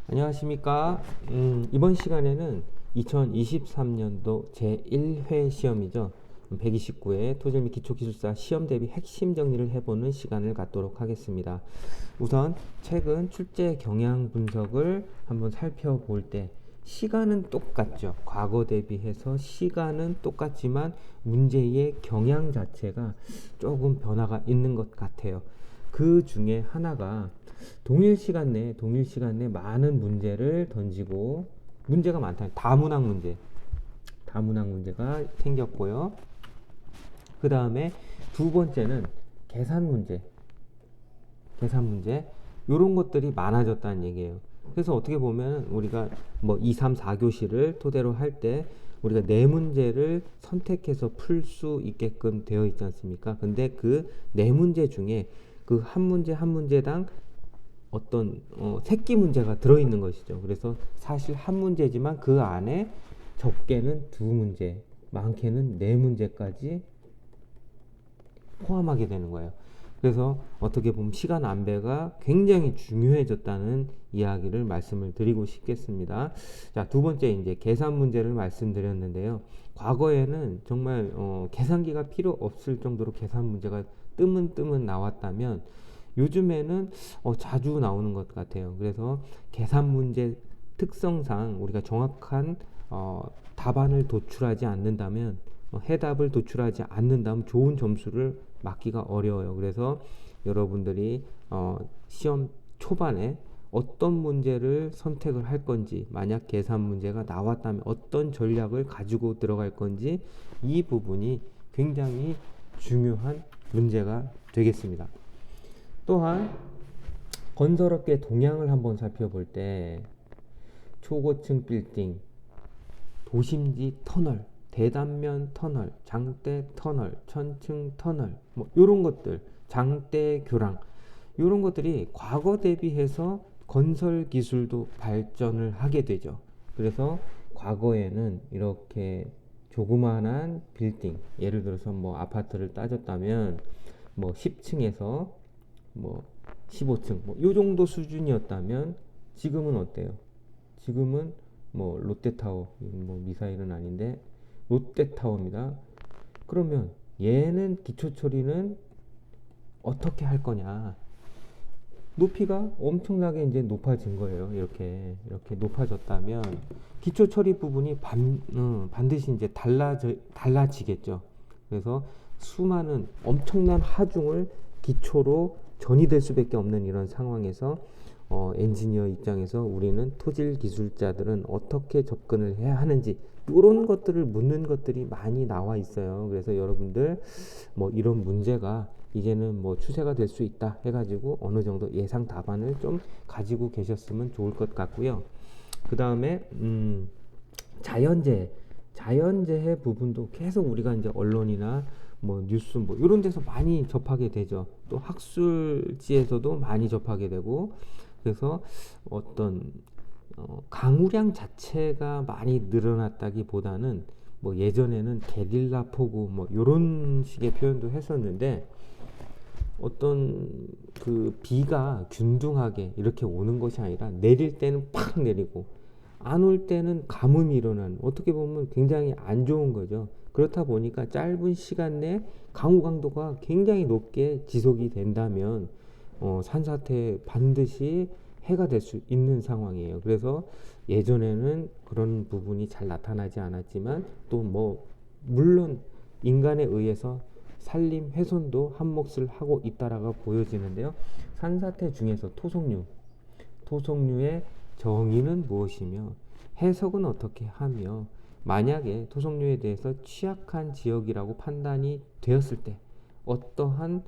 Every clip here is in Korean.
안녕하십니까. 이번 시간에는 2023년도 제1회 시험이죠. 129회 토질 및 기초기술사 시험 대비 핵심 정리를 해보는 시간을 갖도록 하겠습니다. 우선 최근 출제 경향 분석을 한번 살펴볼 때 시간은 똑같죠. 과거 대비해서 시간은 똑같지만 문제의 경향 자체가 조금 변화가 있는 것 같아요. 그 중에 하나가 동일 시간 내에 많은 문제를 던지고 문제가 많다. 다문항 문제가 생겼고요. 그 다음에 두 번째는 계산 문제 이런 것들이 많아졌다는 얘기예요. 그래서 어떻게 보면 우리가 뭐 2, 3, 4교시를 토대로 할 때 우리가 네 문제를 선택해서 풀 수 있게끔 되어 있지 않습니까? 근데 그 네 문제 중에 그 한 문제 한 문제당 어떤 새끼 문제가 들어있는 것이죠. 그래서 사실 한 문제지만 그 안에 적게는 두 문제, 많게는 네 문제까지 포함하게 되는 거예요. 그래서 어떻게 보면 시간 안배가 굉장히 중요해졌다는 이야기를 말씀을 드리고 싶겠습니다. 자, 두 번째 이제 계산 문제를 말씀드렸는데요. 과거에는 정말 계산기가 필요 없을 정도로 계산 문제가 뜨문뜨문 나왔다면 요즘에는 자주 나오는 것 같아요. 그래서 계산 문제 특성상 우리가 정확한 답안을 도출하지 않는다면 해답을 도출하지 않는다면 좋은 점수를 맞기가 어려워요. 그래서 여러분들이 시험 초반에 어떤 문제를 선택을 할 건지, 만약 계산 문제가 나왔다면 어떤 전략을 가지고 들어갈 건지, 이 부분이 굉장히 중요한 문제가 되겠습니다. 또한 건설업계 동향을 한번 살펴볼 때 초고층 빌딩, 도심지 터널, 대단면 터널, 장대 터널, 천층 터널, 뭐 이런 것들, 장대 교랑 이런 것들이 과거 대비해서 건설 기술도 발전을 하게 되죠. 그래서 과거에는 이렇게 조그만한 빌딩, 예를 들어서 뭐 아파트를 따졌다면 뭐 10층에서 뭐 15층 뭐요 정도 수준이었다면 지금은 어때요? 지금은 뭐 롯데타워, 뭐 미사일은 아닌데 롯데타워입니다. 그러면 얘는 기초 처리는 어떻게 할 거냐? 높이가 엄청나게 이제 높아진 거예요. 이렇게 높아졌다면 기초 처리 부분이 반드시 이제 달라지겠죠. 그래서 수많은 엄청난 하중을 기초로 전이될 수밖에 없는 이런 상황에서 엔지니어 입장에서 우리는 토질 기술자들은 어떻게 접근을 해야 하는지 이런 것들을 묻는 것들이 많이 나와 있어요. 그래서 여러분들 뭐 이런 문제가 이제는 뭐 추세가 될 수 있다 해가지고 어느 정도 예상 답안을 좀 가지고 계셨으면 좋을 것 같고요. 그 다음에 자연재해 부분도 계속 우리가 이제 언론이나 뭐 뉴스 뭐 이런 데서 많이 접하게 되죠. 또 학술지에서도 많이 접하게 되고 그래서 어떤 강우량 자체가 많이 늘어났다기보다는 뭐 예전에는 게릴라 폭우 뭐 이런 식의 표현도 했었는데 어떤 그 비가 균등하게 이렇게 오는 것이 아니라 내릴 때는 팍 내리고 안 올 때는 가뭄이 일어나는 어떻게 보면 굉장히 안 좋은 거죠. 그렇다 보니까 짧은 시간 내 강우 강도가 굉장히 높게 지속이 된다면 산사태 반드시 해가 될 수 있는 상황이에요. 그래서 예전에는 그런 부분이 잘 나타나지 않았지만 또 뭐 물론 인간에 의해서 산림 훼손도 한 몫을 하고 있다라고 보여지는데요. 산사태 중에서 토속류의 정의는 무엇이며 해석은 어떻게 하며 만약에 토속류에 대해서 취약한 지역이라고 판단이 되었을 때 어떠한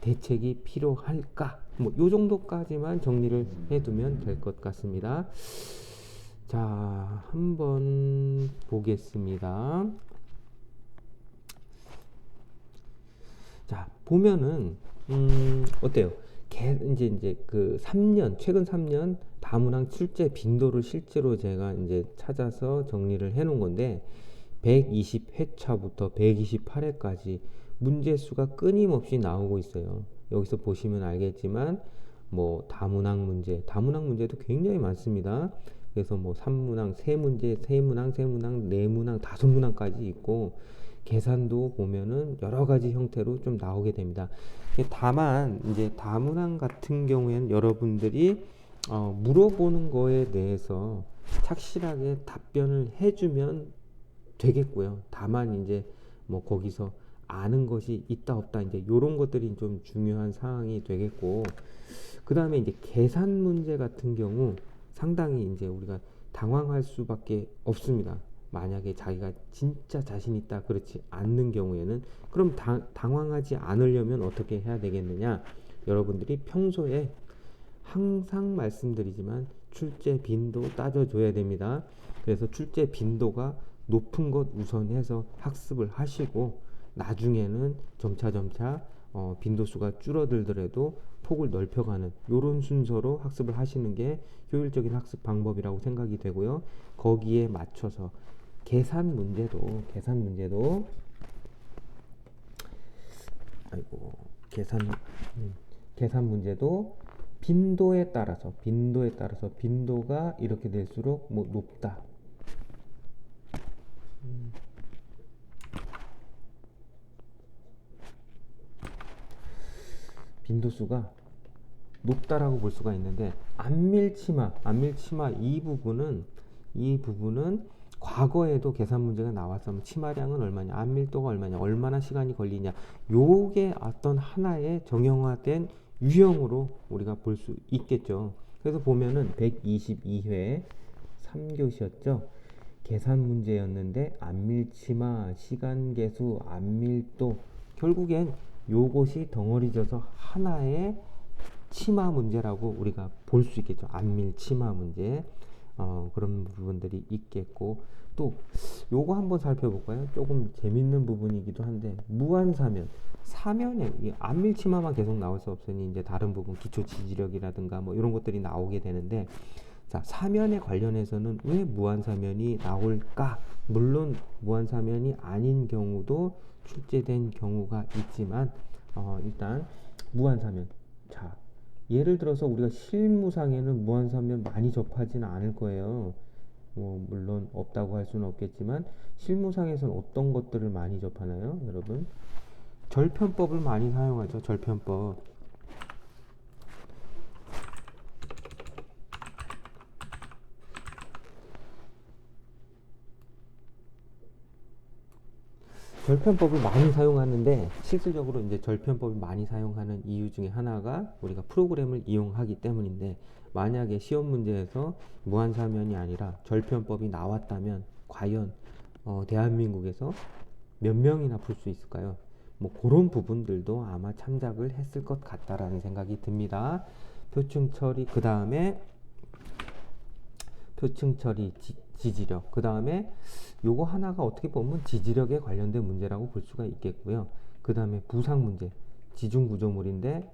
대책이 필요할까? 뭐 요 정도까지만 정리를 해두면 될 것 같습니다. 자, 한번 보겠습니다. 자, 보면은 어때요? 이제 그 3년 최근 3년 다문항 출제 빈도를 실제로 제가 이제 찾아서 정리를 해 놓은 건데 120회차부터 128회까지 문제 수가 끊임없이 나오고 있어요. 여기서 보시면 알겠지만 뭐 다문항 문제도 굉장히 많습니다. 그래서 뭐 3문항, 세문제, 세문항, 세문항, 네문항, 다섯문항까지 있고 계산도 보면은 여러 가지 형태로 좀 나오게 됩니다. 다만 이제 다문항 같은 경우에는 여러분들이 물어보는 거에 대해서 착실하게 답변을 해주면 되겠고요. 다만 이제 뭐 거기서 아는 것이 있다 없다 이제 요런 것들이 좀 중요한 사항이 되겠고, 그 다음에 이제 계산 문제 같은 경우 상당히 이제 우리가 당황할 수밖에 없습니다. 만약에 자기가 진짜 자신 있다 그렇지 않는 경우에는 그럼 당황하지 않으려면 어떻게 해야 되겠느냐. 여러분들이 평소에 항상 말씀드리지만 출제 빈도 따져줘야 됩니다. 그래서 출제 빈도가 높은 것 우선해서 학습을 하시고 나중에는 점차 빈도수가 줄어들더라도 폭을 넓혀가는 이런 순서로 학습을 하시는 게 효율적인 학습 방법이라고 생각이 되고요. 거기에 맞춰서 계산 문제도 아이고 계산 문제도 빈도에 따라서 빈도가 이렇게 될수록 뭐 높다. 빈도수가 높다라고 볼 수가 있는데 안밀치마 이 부분은 과거에도 계산 문제가 나왔으면 치마량은 얼마냐, 안밀도가 얼마냐, 얼마나 시간이 걸리냐, 요게 어떤 하나의 정형화된 유형으로 우리가 볼 수 있겠죠. 그래서 보면은 122회 3교시였죠. 계산 문제였는데 안밀치마, 시간계수, 안밀도, 결국엔 요것이 덩어리져서 하나의 치마 문제라고 우리가 볼 수 있겠죠. 안밀 치마 문제. 그런 부분들이 있겠고, 또 요거 한번 살펴볼까요? 조금 재밌는 부분이기도 한데, 사면에 이 안밀 치마만 계속 나올 수 없으니 이제 다른 부분 기초 지지력이라든가 뭐 이런 것들이 나오게 되는데, 자, 사면에 관련해서는 왜 무한사면이 나올까? 물론 무한사면이 아닌 경우도 출제된 경우가 있지만 일단 무한사면, 자, 예를 들어서 우리가 실무상에는 무한사면 많이 접하지는 않을 거예요. 물론 없다고 할 수는 없겠지만 실무상에서는 어떤 것들을 많이 접하나요, 여러분? 절편법을 많이 사용하죠. 절편법. 절편법을 많이 사용하는데 실질적으로 이제 절편법을 많이 사용하는 이유 중에 하나가 우리가 프로그램을 이용하기 때문인데, 만약에 시험 문제에서 무한사면이 아니라 절편법이 나왔다면 과연 대한민국에서 몇 명이나 풀 수 있을까요? 뭐 그런 부분들도 아마 참작을 했을 것 같다라는 생각이 듭니다. 표층 처리, 그 다음에 표층 처리, 지지력, 그 다음에 요거 하나가 어떻게 보면 지지력에 관련된 문제라고 볼 수가 있겠고요. 그 다음에 부상 문제, 지중구조물인데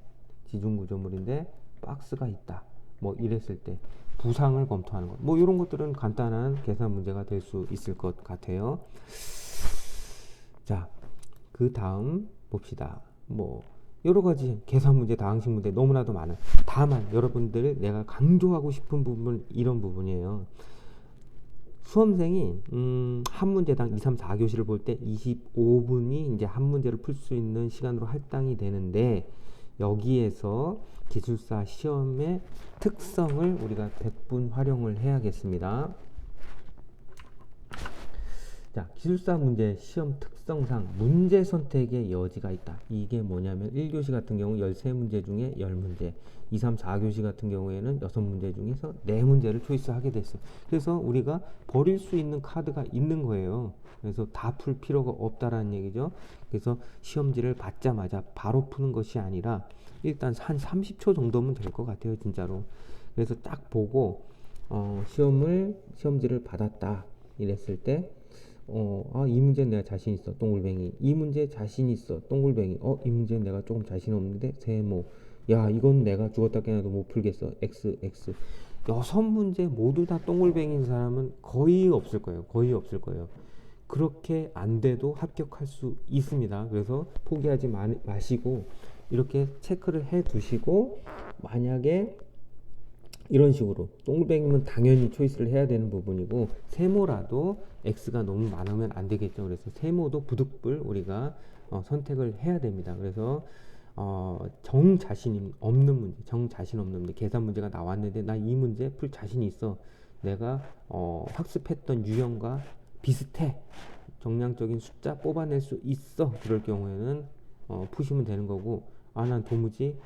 박스가 있다, 뭐 이랬을 때 부상을 검토하는 것, 뭐 이런 것들은 간단한 계산 문제가 될 수 있을 것 같아요. 자, 그 다음 봅시다. 뭐 여러 가지 계산 문제, 다항식 문제 너무나도 많은. 다만 여러분들 내가 강조하고 싶은 부분은 이런 부분이에요. 수험생이 한 문제당 2, 3, 4교시를 볼 때 25분이 이제 한 문제를 풀 수 있는 시간으로 할당이 되는데, 여기에서 기술사 시험의 특성을 우리가 100분 활용을 해야겠습니다. 자, 기술사 문제 시험 특성상 문제 선택의 여지가 있다. 이게 뭐냐면 1교시 같은 경우 13문제 중에 10문제, 2, 3, 4교시 같은 경우에는 6문제 중에서 4문제를 초이스하게 됐어요. 그래서 우리가 버릴 수 있는 카드가 있는 거예요. 그래서 다 풀 필요가 없다라는 얘기죠. 그래서 시험지를 받자마자 바로 푸는 것이 아니라 일단 한 30초 정도면 될 것 같아요, 진짜로. 그래서 딱 보고 시험지를 받았다 이랬을 때 이 문제는 내가 자신 있어, 동글뱅이. 이 문제 자신 있어, 동글뱅이. 이 문제는 내가 조금 자신 없는데, 세모. 야, 이건 내가 죽었다 깨나도 못 풀겠어, X. 6문제 모두 다 동글뱅이인 사람은 거의 없을 거예요. 그렇게 안 돼도 합격할 수 있습니다. 그래서 포기하지 마시고 이렇게 체크를 해 두시고, 만약에 이런 식으로 동글뱅이면 당연히 초이스를 해야 되는 부분이고, 세모라도 x가 너무 많으면 안 되겠죠. 그래서 세모도 부득불 우리가 선택을 해야 됩니다. 그래서 정 자신 없는 문제, 정 자신 없는 문제, 계산 문제가 나왔는데 나 이 문제 풀 자신이 있어, 내가 학습했던 유형과 비슷해, 정량적인 숫자 뽑아낼 수 있어, 그럴 경우에는 푸시면 되는 거고, 난 도무지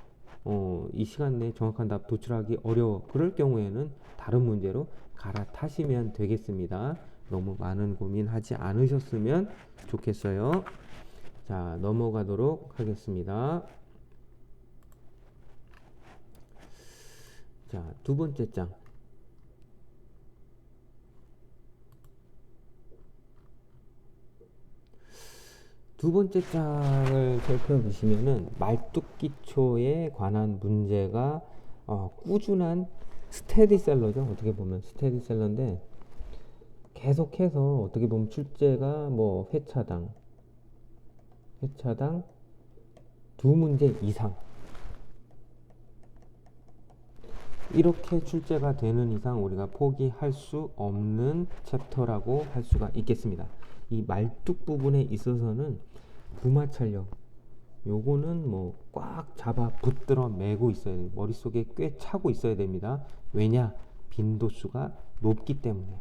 이 시간 내에 정확한 답 도출하기 어려워, 그럴 경우에는 다른 문제로 갈아타시면 되겠습니다. 너무 많은 고민하지 않으셨으면 좋겠어요. 자, 넘어가도록 하겠습니다. 자, 두 번째 장. 두 번째 장을 살펴보시면은 말뚝기초에 관한 문제가 꾸준한 스테디셀러죠. 어떻게 보면 스테디셀러인데, 계속해서 어떻게 보면 출제가 뭐 회차당 두 문제 이상 이렇게 출제가 되는 이상 우리가 포기할 수 없는 챕터라고 할 수가 있겠습니다. 이 말뚝 부분에 있어서는 부마찰력, 요거는 뭐 꽉 잡아 붙들어 매고 있어야 돼요. 머릿속에 꽤 차고 있어야 됩니다. 왜냐? 빈도수가 높기 때문에.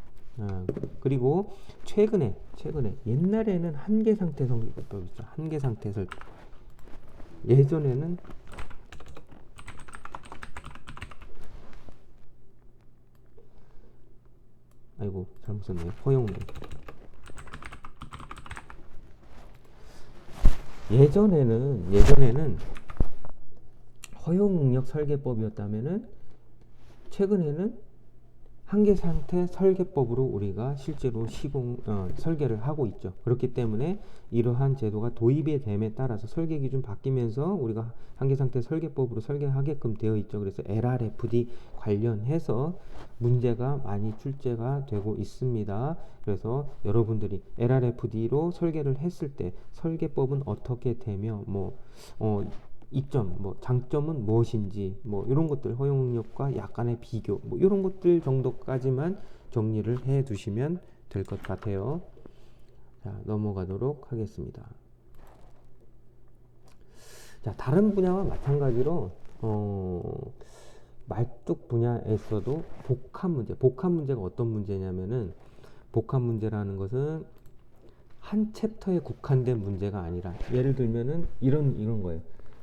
그리고 최근에 옛날에는 한계 상태 설계법 있죠. 한계 상태 설계. 예전에는 아이고 잘못 썼네요. 허용론. 예전에는 허용 능력 설계법이었다면은, 최근에는 한계 상태 설계법으로 우리가 실제로 설계를 하고 있죠. 그렇기 때문에 이러한 제도가 도입이 됨에 따라서 설계 기준 바뀌면서 우리가 한계 상태 설계법으로 설계하게끔 되어 있죠. 그래서 LRFD 관련해서 문제가 많이 출제가 되고 있습니다. 그래서 여러분들이 LRFD로 설계를 했을 때 설계법은 어떻게 되며 이점, 장점은 무엇인지, 이런 것들, 허용 능력과 약간의 비교, 이런 것들 정도까지만 정리를 해 두시면 될 것 같아요. 자, 넘어가도록 하겠습니다. 자, 다른 분야와 마찬가지로, 말뚝 분야에서도 복합 문제가 어떤 문제냐면은, 복합 문제라는 것은 한 챕터에 국한된 문제가 아니라, 예를 들면은 이런 거예요.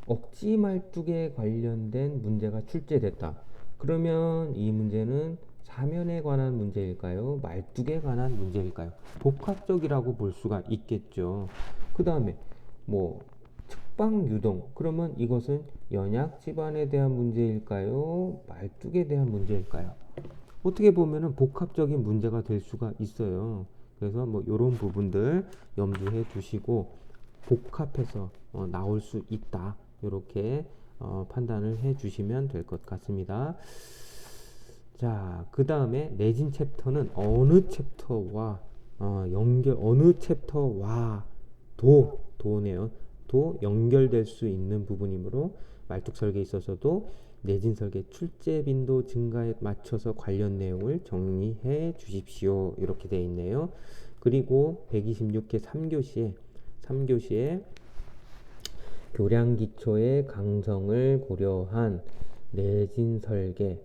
억지 말뚝에 관련된 문제가 출제됐다. 그러면 이 문제는 사면에 관한 문제일까요? 말뚝에 관한 문제일까요? 복합적이라고 볼 수가 있겠죠. 그 다음에 측방 유동. 그러면 이것은 연약 집안에 대한 문제일까요? 말뚝에 대한 문제일까요? 어떻게 보면은 복합적인 문제가 될 수가 있어요. 그래서 이런 부분들 염두해 두시고, 복합해서 나올 수 있다, 이렇게 판단을 해 주시면 될 것 같습니다. 자, 그 다음에 내진 챕터는 어느 챕터와 도 연결될 수 있는 부분이므로, 말뚝 설계에 있어서도 내진 설계 출제 빈도 증가에 맞춰서 관련 내용을 정리해 주십시오, 이렇게 되어 있네요. 그리고 126회 3교시에 교량 기초의 강성을 고려한 내진 설계,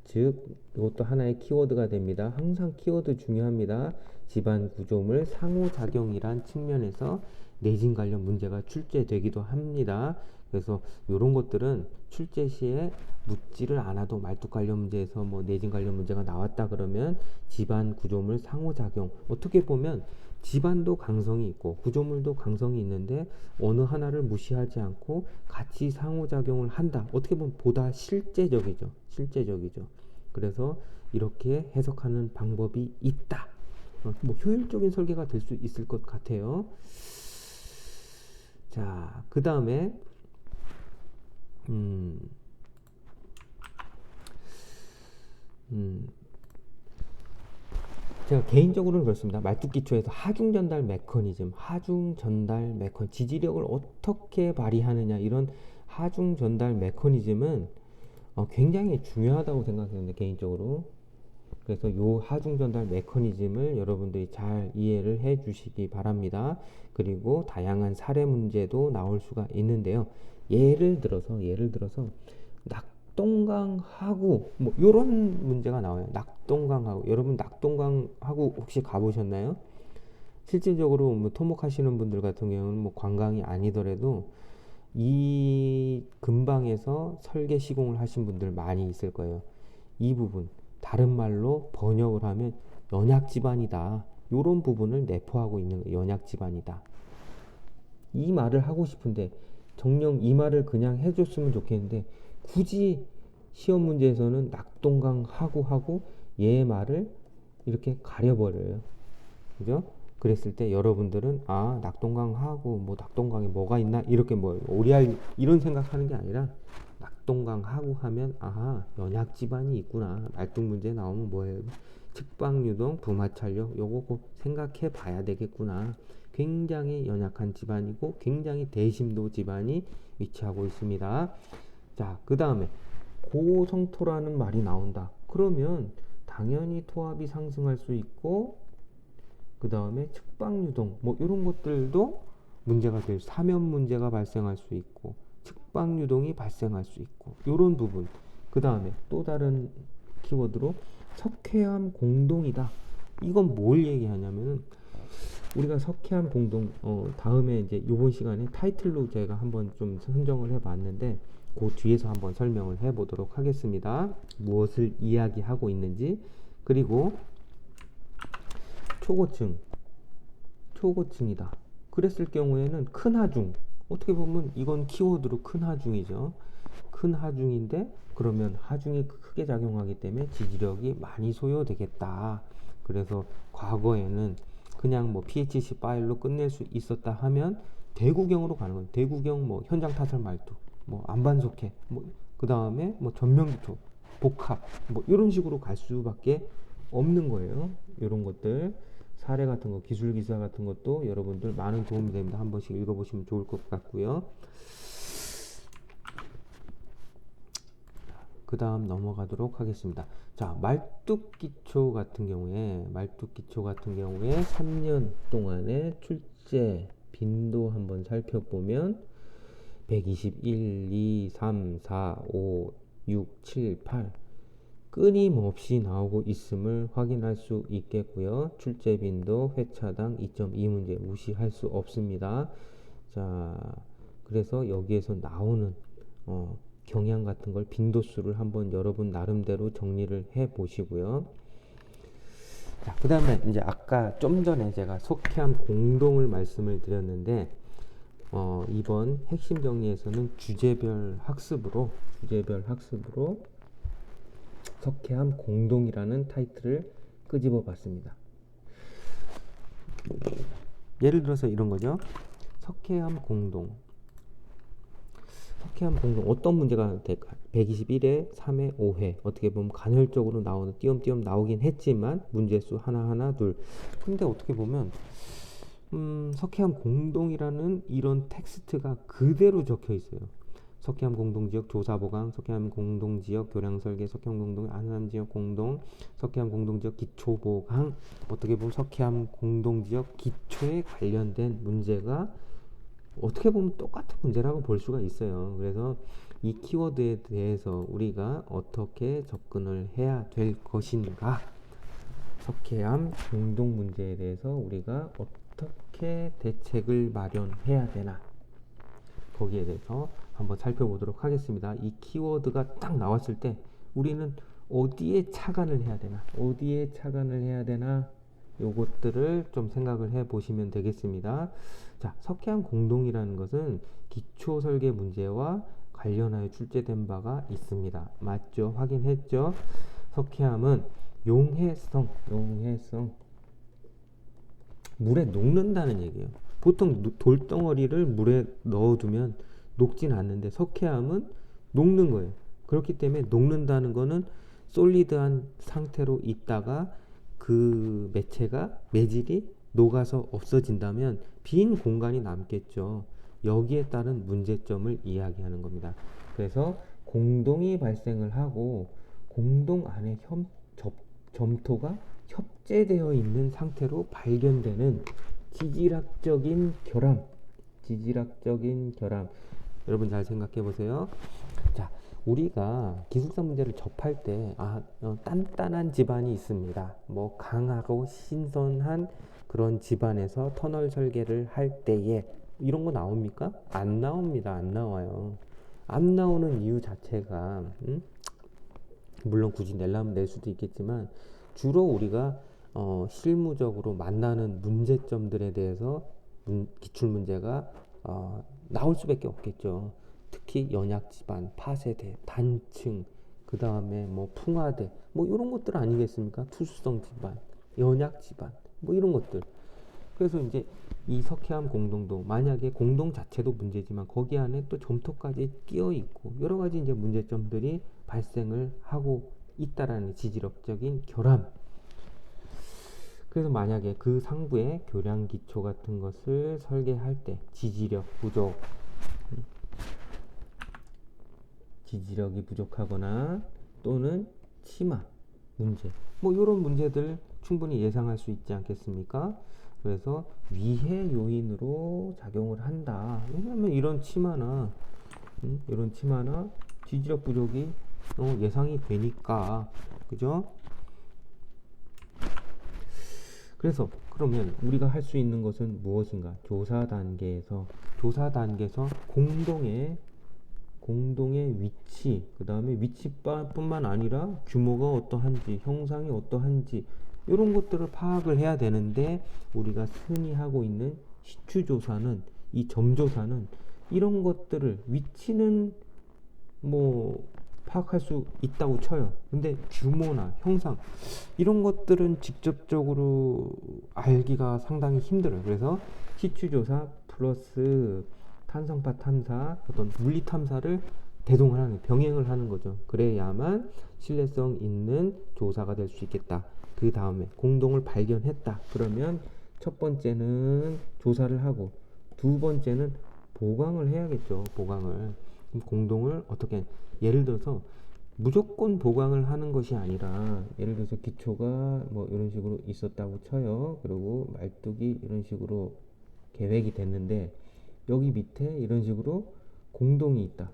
즉 이것도 하나의 키워드가 됩니다. 항상 키워드 중요합니다. 집안 구조물 상호작용이란 측면에서 내진 관련 문제가 출제되기도 합니다. 그래서 이런 것들은 출제 시에 묻지를 않아도, 말뚝 관련 문제에서 내진 관련 문제가 나왔다 그러면 집안 구조물 상호작용, 어떻게 보면 집안도 강성이 있고 구조물도 강성이 있는데 어느 하나를 무시하지 않고 같이 상호작용을 한다. 어떻게 보면 보다 실제적이죠. 그래서 이렇게 해석하는 방법이 있다. 효율적인 설계가 될 수 있을 것 같아요. 자, 그 다음에 제가 개인적으로는 그렇습니다. 말뚝 기초에서 하중 전달 메커니즘, 지지력을 어떻게 발휘하느냐, 이런 하중 전달 메커니즘은 굉장히 중요하다고 생각하는데 개인적으로. 그래서 요 하중 전달 메커니즘을 여러분들이 잘 이해를 해 주시기 바랍니다. 그리고 다양한 사례 문제도 나올 수가 있는데요. 예를 들어서 낙동강하구 뭐 요런 문제가 나와요. 낙동강하구. 여러분 낙동강하구 혹시 가보셨나요? 실질적으로 뭐 토목하시는 분들 같은 경우는 뭐 관광이 아니더라도 이 근방에서 설계 시공을 하신 분들 많이 있을 거예요. 이 부분 다른 말로 번역을 하면 연약 지반이다. 이런 부분을 내포하고 있는 거예요. 연약 지반이다. 이 말을 하고 싶은데 정녕 이 말을 그냥 해줬으면 좋겠는데 굳이 시험 문제에서는 낙동강 하고 얘 말을 이렇게 가려버려요. 그죠? 그랬을 때 여러분들은 낙동강 하고 뭐 낙동강에 뭐가 있나 이렇게 뭐 오리알 이런 생각하는 게 아니라 낙동강 하고 하면 연약 지반이 있구나. 말뚝 문제 나오면 뭐예요? 측방유동, 부마찰력 요거 꼭 생각해 봐야 되겠구나. 굉장히 연약한 지반이고 굉장히 대심도 지반이 위치하고 있습니다. 자, 그 다음에 고성토라는 말이 나온다. 그러면 당연히 토합이 상승할 수 있고 그 다음에 측방유동 뭐 이런 것들도 문제가 될 사면 문제가 발생할 수 있고 측방유동이 발생할 수 있고 이런 부분. 그 다음에 또 다른 키워드로 석회암 공동이다. 이건 뭘 얘기하냐면은 우리가 석회암 공동 다음에 이제 이번 시간에 타이틀로 제가 한번 좀 선정을 해봤는데 그 뒤에서 한번 설명을 해보도록 하겠습니다. 무엇을 이야기하고 있는지. 그리고 초고층이다. 그랬을 경우에는 큰 하중. 어떻게 보면 이건 키워드로 큰 하중이죠. 큰 하중인데 그러면 하중이 크게 작용하기 때문에 지지력이 많이 소요되겠다. 그래서 과거에는 그냥 뭐 PHC 파일로 끝낼 수 있었다 하면 대구경으로 가는 거예요. 대구경 뭐 현장 타설 말뚝, 뭐 안반속해, 뭐 그 다음에 뭐 전면기초, 복합, 뭐 이런 식으로 갈 수밖에 없는 거예요. 이런 것들 사례 같은 거, 기술 기사 같은 것도 여러분들 많은 도움이 됩니다. 한 번씩 읽어보시면 좋을 것 같고요. 그 다음 넘어가도록 하겠습니다. 자, 말뚝기초 같은 경우에 3년 동안의 출제 빈도 한번 살펴보면 121, 2, 3, 4, 5, 6, 7, 8 끊임없이 나오고 있음을 확인할 수 있겠고요. 출제 빈도 회차당 2.2문제 무시할 수 없습니다. 자, 그래서 여기에서 나오는 경향 같은 걸 빈도수를 한번 여러분 나름대로 정리를 해 보시고요. 자, 그 다음에 이제 아까 좀 전에 제가 석회암 공동을 말씀을 드렸는데 이번 핵심 정리에서는 주제별 학습으로 석회암 공동이라는 타이틀을 끄집어 봤습니다. 예를 들어서 이런 거죠. 석회암 공동 어떤 문제가 될까요? 121회 3회 5회 어떻게 보면 간헐적으로 나오는 띄엄띄엄 나오긴 했지만 문제수 하나 둘. 근데 어떻게 보면 석회암 공동이라는 이런 텍스트가 그대로 적혀 있어요. 석회암 공동지역 조사보강, 석회암 공동지역 교량설계, 석회암 공동 안암지역 공동, 석회암 공동지역 기초보강. 어떻게 보면 석회암 공동지역 기초에 관련된 문제가 어떻게 보면 똑같은 문제라고 볼 수가 있어요. 그래서 이 키워드에 대해서 우리가 어떻게 접근을 해야 될 것인가, 석회암 공동 문제에 대해서 우리가 어떻게 대책을 마련해야 되나, 거기에 대해서 한번 살펴보도록 하겠습니다. 이 키워드가 딱 나왔을 때 우리는 어디에 착안을 해야 되나 요것들을 좀 생각을 해 보시면 되겠습니다. 자, 석회암 공동이라는 것은 기초 설계 문제와 관련하여 출제된 바가 있습니다. 맞죠? 확인했죠? 석회암은 용해성 물에 녹는다는 얘기예요. 보통 돌덩어리를 물에 넣어두면 녹진 않는데 석회암은 녹는 거예요. 그렇기 때문에 녹는다는 거는 솔리드한 상태로 있다가 그 매질이 녹아서 없어진다면 빈 공간이 남겠죠. 여기에 따른 문제점을 이야기하는 겁니다. 그래서 공동이 발생을 하고 공동 안에 점토가 협재되어 있는 상태로 발견되는 지질학적인 결함. 여러분 잘 생각해 보세요. 자, 우리가 기술사 문제를 접할 때 단단한 집안이 있습니다. 뭐 강하고 신선한 그런 집안에서 터널 설계를 할 때에 이런 거 나옵니까? 안 나옵니다. 안 나와요. 안 나오는 이유 자체가 물론 굳이 내려면 낼 수도 있겠지만 주로 우리가 실무적으로 만나는 문제점들에 대해서 기출문제가 나올 수밖에 없겠죠. 특히 연약 집안, 파세대, 단층, 그 다음에 뭐 풍화대, 뭐 이런 것들 아니겠습니까? 투수성 집안, 연약 집안, 뭐 이런 것들. 그래서 이제 이 석회암 공동도 만약에 공동 자체도 문제지만 거기 안에 또 점토까지 끼어 있고 여러 가지 이제 문제점들이 발생을 하고 있다라는 지질학적인 결함. 그래서 만약에 그 상부의 교량 기초 같은 것을 설계할 때 지지력 부족, 지지력이 부족하거나 또는 치마 문제, 뭐 이런 문제들 충분히 예상할 수 있지 않겠습니까? 그래서 위해 요인으로 작용을 한다. 왜냐하면 이런 치마나 지지력 부족이 예상이 되니까, 그죠? 그래서 그러면 우리가 할 수 있는 것은 무엇인가? 조사 단계에서 공동의 위치, 그 다음에 위치뿐만 아니라 규모가 어떠한지, 형상이 어떠한지 이런 것들을 파악을 해야 되는데 우리가 흔히 하고 있는 시추조사는, 이 점조사는 이런 것들을 위치는 뭐 파악할 수 있다고 쳐요. 근데 규모나 형상 이런 것들은 직접적으로 알기가 상당히 힘들어요. 그래서 시추조사 플러스 탄성파 탐사, 어떤 물리 탐사를 병행을 하는 거죠. 그래야만 신뢰성 있는 조사가 될 수 있겠다. 그 다음에 공동을 발견했다. 그러면 첫 번째는 조사를 하고 두 번째는 보강을 해야겠죠. 보강을. 공동을 어떻게, 예를 들어서 무조건 보강을 하는 것이 아니라, 예를 들어서 기초가 뭐 이런 식으로 있었다고 쳐요. 그리고 말뚝이 이런 식으로 계획이 됐는데 여기 밑에 이런 식으로 공동이 있다.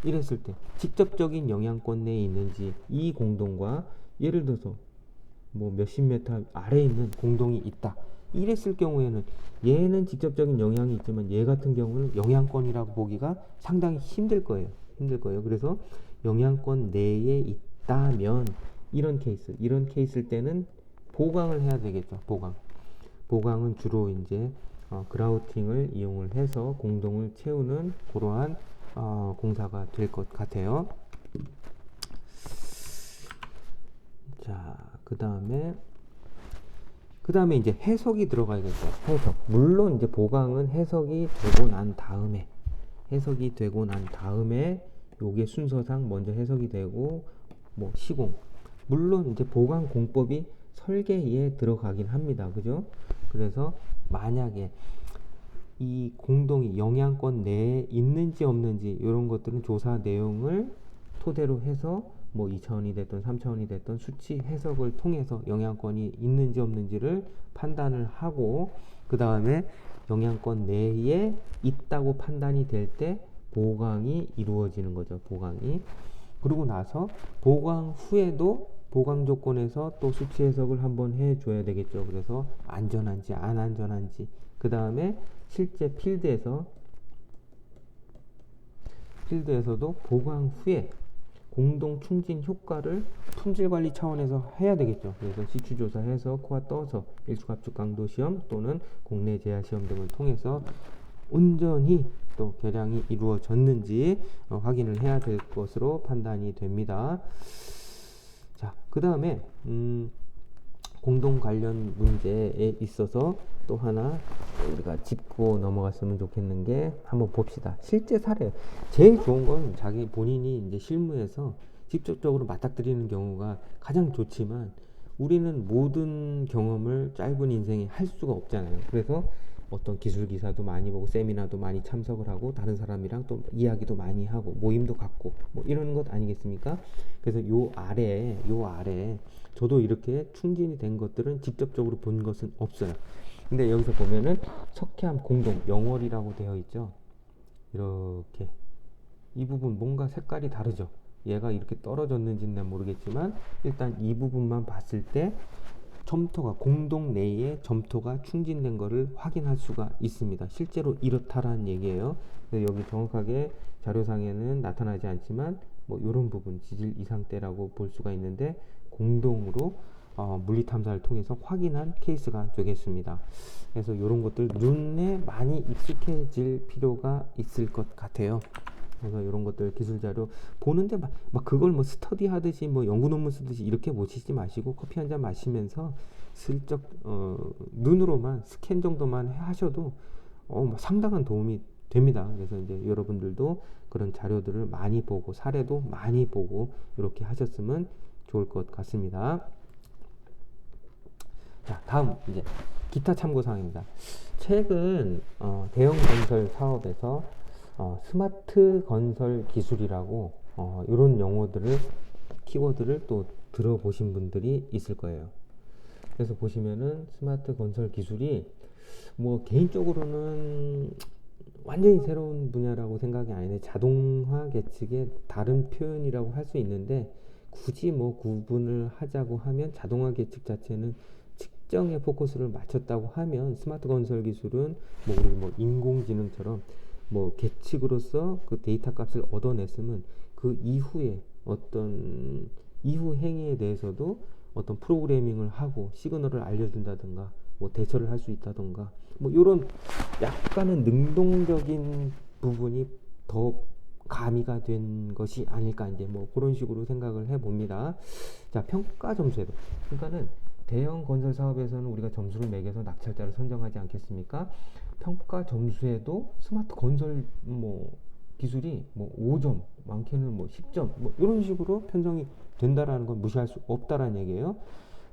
이랬을 때 직접적인 영향권 내에 있는지, 이 공동과 예를 들어서 뭐 몇십 메타 아래에 있는 공동이 있다. 이랬을 경우에는 얘는 직접적인 영향이 있지만 얘 같은 경우는 영향권이라고 보기가 상당히 힘들 거예요. 그래서 영향권 내에 있다면 이런 케이스일 때는 보강을 해야 되겠죠. 보강은 주로 이제 그라우팅을 이용을 해서 공동을 채우는 그러한 공사가 될 것 같아요. 자, 그 다음에 이제 해석이 들어가야겠죠. 물론 이제 보강은 해석이 되고 난 다음에 요게 순서상 먼저 해석이 되고 뭐 시공. 물론 이제 보강 공법이 설계에 들어가긴 합니다. 그죠? 그래서 만약에 이 공동이 영향권 내에 있는지 없는지 이런 것들은 조사 내용을 토대로 해서 뭐 2차원이 됐든 3차원이 됐든 수치 해석을 통해서 영향권이 있는지 없는지를 판단을 하고, 그 다음에 영향권 내에 있다고 판단이 될 때 보강이 이루어지는 거죠. 그리고 나서 보강 후에도 보강 조건에서 또 수치 해석을 한번 해줘야 되겠죠. 그래서 안전한지 안 안전한지, 그 다음에 실제 필드에서도 보강 후에 공동 충진 효과를 품질 관리 차원에서 해야 되겠죠. 그래서 시추조사해서 코아 떠서 일수압축 강도 시험 또는 국내 제야 시험 등을 통해서 온전히 또 계량이 이루어졌는지 확인을 해야 될 것으로 판단이 됩니다. 자, 그 다음에 공동 관련 문제에 있어서 또 하나 우리가 짚고 넘어갔으면 좋겠는 게, 한번 봅시다. 실제 사례. 제일 좋은 건 자기 본인이 이제 실무에서 직접적으로 맞닥뜨리는 경우가 가장 좋지만 우리는 모든 경험을 짧은 인생에 할 수가 없잖아요. 그래서 어떤 기술 기사도 많이 보고 세미나도 많이 참석을 하고 다른 사람이랑 또 이야기도 많이 하고 모임도 갖고 뭐 이런 것 아니겠습니까? 그래서 요 아래 저도 이렇게 충진이 된 것들은 직접적으로 본 것은 없어요. 근데 여기서 보면은 석회암 공동 영월이라고 되어 있죠. 이렇게 이 부분 뭔가 색깔이 다르죠. 얘가 이렇게 떨어졌는지는 난 모르겠지만 일단 이 부분만 봤을 때 점토가 공동 내에 점토가 충진된 것을 확인할 수가 있습니다. 실제로 이렇다라는 얘기예요. 여기 정확하게 자료상에는 나타나지 않지만 뭐 이런 부분 지질 이상대라고 볼 수가 있는데 공동으로 물리 탐사를 통해서 확인한 케이스가 되겠습니다. 그래서 이런 것들 눈에 많이 익숙해질 필요가 있을 것 같아요. 그래서 이런 것들 기술 자료 보는데 막 그걸 뭐 스터디 하듯이 뭐 연구 논문 쓰듯이 이렇게 보시지 마시고 커피 한 잔 마시면서 슬쩍 눈으로만 스캔 정도만 하셔도 뭐 상당한 도움이 됩니다. 그래서 이제 여러분들도 그런 자료들을 많이 보고 사례도 많이 보고 이렇게 하셨으면 좋을 것 같습니다. 자, 다음 이제 기타 참고 사항입니다. 최근 대형 건설 사업에서 스마트 건설 기술이라고 이런 용어들을 키워드를 또 들어보신 분들이 있을 거예요. 그래서 보시면은 스마트 건설 기술이 뭐 개인적으로는 완전히 새로운 분야라고 생각이 아닌데 자동화 계측의 다른 표현이라고 할 수 있는데 굳이 뭐 구분을 하자고 하면 자동화 계측 자체는 특정에 포커스를 맞췄다고 하면 스마트 건설 기술은 뭐 우리 뭐 인공지능처럼 뭐 계측으로서 그 데이터 값을 얻어냈으면 그 이후에 어떤 이후 행위에 대해서도 어떤 프로그래밍을 하고 시그널을 알려준다든가 뭐 대처를 할 수 있다든가 뭐 이런 약간은 능동적인 부분이 더 가미가 된 것이 아닐까 이제 뭐 그런 식으로 생각을 해봅니다. 자, 평가 점수에도 그러니까는 대형 건설 사업에서는 우리가 점수를 매겨서 낙찰자를 선정하지 않겠습니까? 평가 점수에도 스마트 건설 뭐 기술이 뭐 5점, 많게는 뭐 10점, 뭐 이런 식으로 편성이 된다라는 건 무시할 수 없다라는 얘기예요.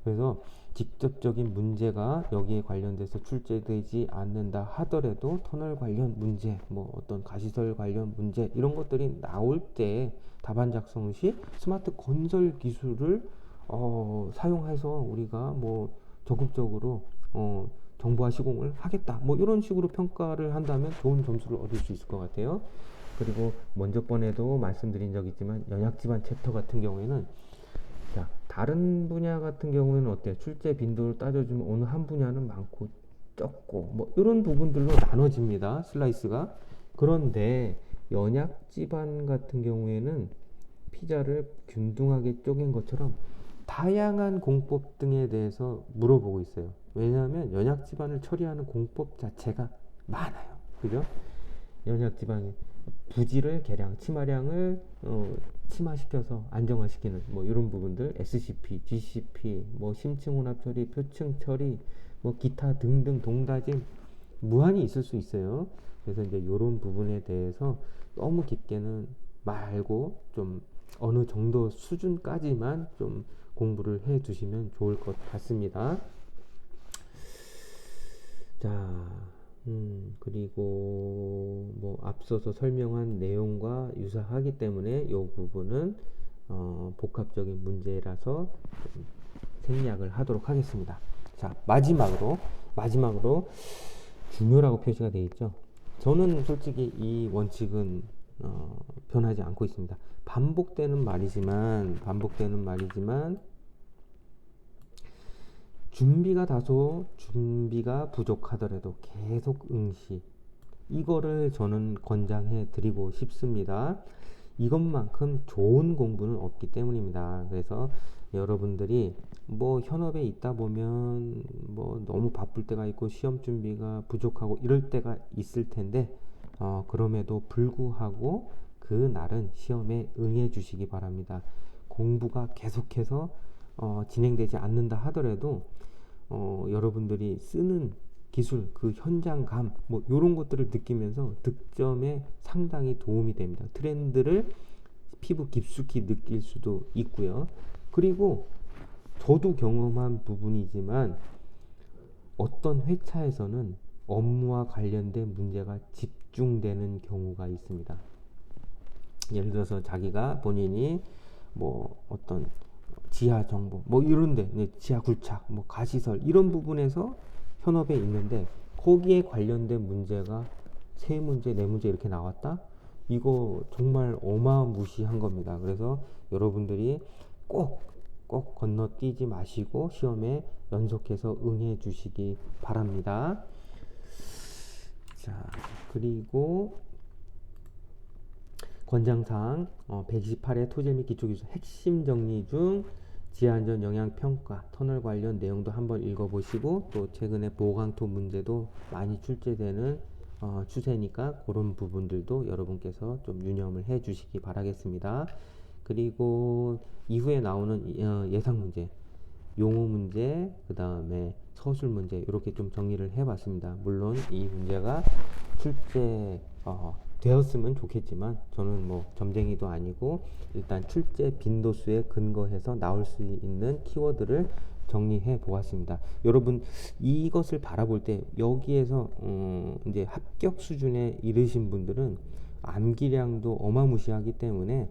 그래서 직접적인 문제가 여기에 관련돼서 출제되지 않는다 하더라도 터널 관련 문제, 뭐 어떤 가시설 관련 문제 이런 것들이 나올 때 답안 작성 시 스마트 건설 기술을 사용해서 우리가 뭐 적극적으로 정보화 시공을 하겠다 뭐 이런 식으로 평가를 한다면 좋은 점수를 얻을 수 있을 것 같아요. 그리고 먼저 번에도 말씀드린 적 있지만 연약지반 챕터 같은 경우에는 자, 다른 분야 같은 경우에는 어때요? 출제 빈도를 따져주면 어느 한 분야는 많고 적고 뭐 이런 부분들로 나눠집니다. 슬라이스가. 그런데 연약지반 같은 경우에는 피자를 균등하게 쪼갠 것처럼 다양한 공법 등에 대해서 물어보고 있어요. 왜냐하면 연약지반을 처리하는 공법 자체가 많아요. 그죠? 연약지반이 부지를 개량, 치마량을 치마시켜서 안정화시키는 뭐 이런 부분들, SCP, GCP, 뭐 심층 혼합 처리, 표층 처리, 뭐 기타 등등 동다짐 무한히 있을 수 있어요. 그래서 이제 이런 부분에 대해서 너무 깊게는 말고 좀 어느 정도 수준까지만 좀 공부를 해 두시면 좋을 것 같습니다. 자, 그리고 뭐 앞서서 설명한 내용과 유사하기 때문에 이 부분은 복합적인 문제라서 좀 생략을 하도록 하겠습니다. 자, 마지막으로 중요라고 표시가 되어 있죠. 저는 솔직히 이 원칙은 변하지 않고 있습니다. 반복되는 말이지만 준비가 부족하더라도 계속 응시 이거를 저는 권장해 드리고 싶습니다. 이것만큼 좋은 공부는 없기 때문입니다. 그래서 여러분들이 뭐 현업에 있다 보면 뭐 너무 바쁠 때가 있고 시험 준비가 부족하고 이럴 때가 있을 텐데 그럼에도 불구하고 그 날은 시험에 응해 주시기 바랍니다. 공부가 계속해서 진행되지 않는다 하더라도 여러분들이 쓰는 기술, 그 현장감, 뭐 이런 것들을 느끼면서 득점에 상당히 도움이 됩니다. 트렌드를 피부 깊숙이 느낄 수도 있고요. 그리고 저도 경험한 부분이지만 어떤 회차에서는 업무와 관련된 문제가 집중되는 경우가 있습니다. 예를 들어서 자기가 본인이 뭐 어떤 지하 정보 뭐 이런데 지하 굴착 뭐 가시설 이런 부분에서 현업에 있는데 거기에 관련된 문제가 세 문제 네 문제 이렇게 나왔다. 이거 정말 어마무시한 겁니다. 그래서 여러분들이 꼭 건너뛰지 마시고 시험에 연속해서 응해 주시기 바랍니다. 자, 그리고 권장사항 128회 토질 및 기초기술 핵심 정리 중 지하안전 영향평가 터널 관련 내용도 한번 읽어보시고 또 최근에 보강토 문제도 많이 출제되는 추세니까 그런 부분들도 여러분께서 좀 유념을 해 주시기 바라겠습니다. 그리고 이후에 나오는 예상 문제, 용어 문제, 그 다음에 서술 문제 이렇게 좀 정리를 해봤습니다. 물론 이 문제가 출제 되었으면 좋겠지만 저는 뭐 점쟁이도 아니고 일단 출제 빈도수에 근거해서 나올 수 있는 키워드를 정리해 보았습니다. 여러분 이것을 바라볼 때 여기에서 이제 합격 수준에 이르신 분들은 암기량도 어마무시하기 때문에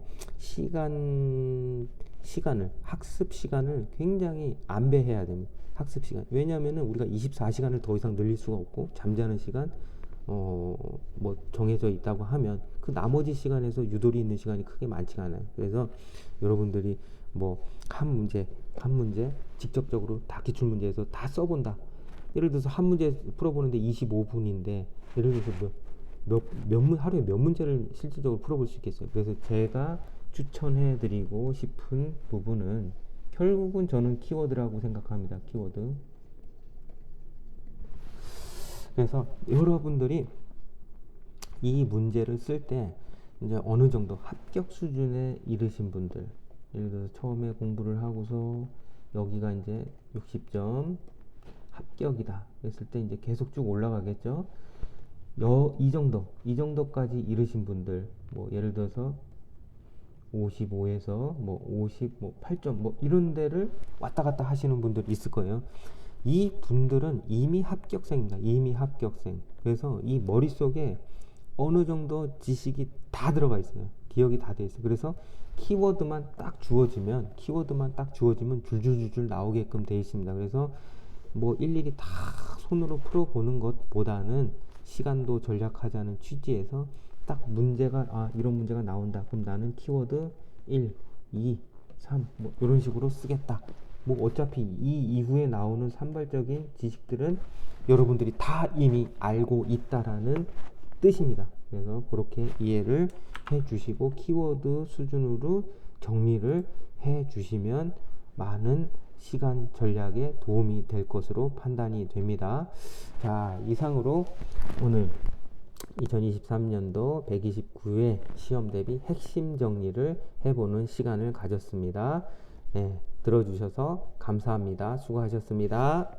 학습 시간을 굉장히 안배해야 됩니다. 학습 시간. 왜냐하면 우리가 24시간을 더 이상 늘릴 수가 없고 잠자는 시간 뭐 정해져 있다고 하면 그 나머지 시간에서 유도리 있는 시간이 크게 많지가 않아요. 그래서 여러분들이 뭐 한 문제 직접적으로 다 기출 문제에서 다 써본다. 예를 들어서 한 문제 풀어보는데 25분인데 예를 들어서 하루에 몇 문제를 실질적으로 풀어볼 수 있겠어요. 그래서 제가 추천해드리고 싶은 부분은 결국은 저는 키워드라고 생각합니다. 키워드. 그래서 여러분들이 이 문제를 쓸 때 이제 어느 정도 합격 수준에 이르신 분들, 예를 들어서 처음에 공부를 하고서 여기가 이제 60점 합격이다 했을 때 이제 계속 쭉 올라가겠죠. 이 정도까지 이르신 분들, 뭐 예를 들어서 55에서 뭐 50, 뭐 8점 뭐 이런 데를 왔다 갔다 하시는 분들 있을 거예요. 이 분들은 이미 합격생입니다. 이미 합격생. 그래서 이 머릿속에 어느 정도 지식이 다 들어가 있어요. 기억이 다 돼 있어요. 그래서 키워드만 딱 주어지면 줄줄줄줄 나오게끔 돼 있습니다. 그래서 뭐 일일이 다 손으로 풀어보는 것보다는 시간도 절약하자는 취지에서 딱 문제가 이런 문제가 나온다. 그럼 나는 키워드 1, 2, 3 뭐 이런 식으로 쓰겠다. 뭐 어차피 이 이후에 나오는 산발적인 지식들은 여러분들이 다 이미 알고 있다라는 뜻입니다. 그래서 그렇게 이해를 해 주시고 키워드 수준으로 정리를 해 주시면 많은 시간 전략에 도움이 될 것으로 판단이 됩니다. 자, 이상으로 오늘 2023년도 129회 시험 대비 핵심 정리를 해보는 시간을 가졌습니다. 네, 들어주셔서 감사합니다. 수고하셨습니다.